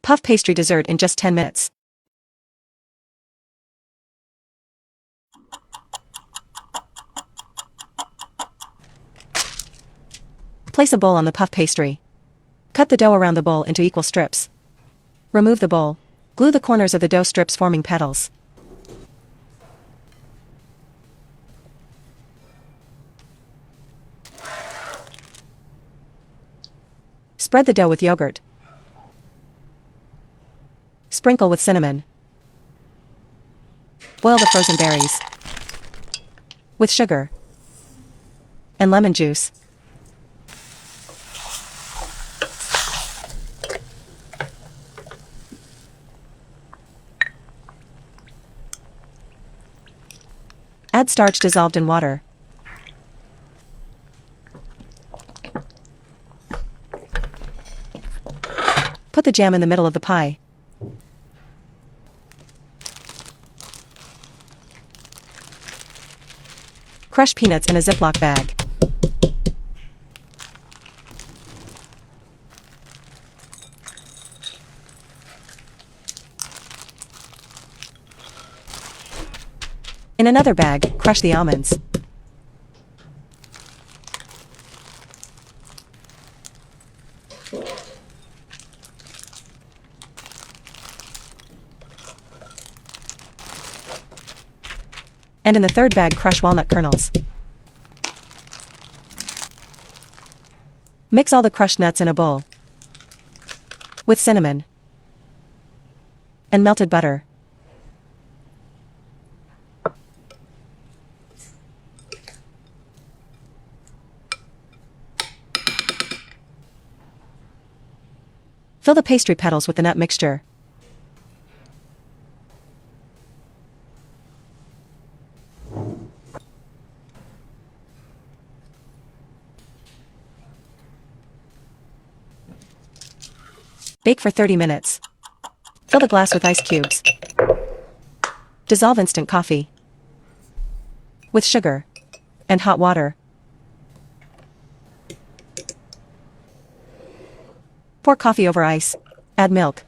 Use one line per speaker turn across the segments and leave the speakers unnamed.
Puff pastry dessert in just 10 minutes. Place a bowl on the puff pastry. Cut the dough around the bowl into equal strips. Remove the bowl. Glue the corners of the dough strips forming petals. Spread the dough with yogurt. Sprinkle with cinnamon. Boil the frozen berries with sugar and lemon juice. Add starch dissolved in water. Put the jam in the middle of the pie. Crush peanuts in a Ziploc bag. In another bag, crush the almonds. And in the third bag, crush walnut kernels. Mix all the crushed nuts in a bowl with cinnamon and melted butter. Fill the pastry petals with the nut mixture. Bake for 30 minutes. Fill the glass with ice cubes. Dissolve instant coffee with sugar and hot water. Pour coffee over ice. Add milk.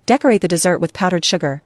Decorate the dessert with powdered sugar.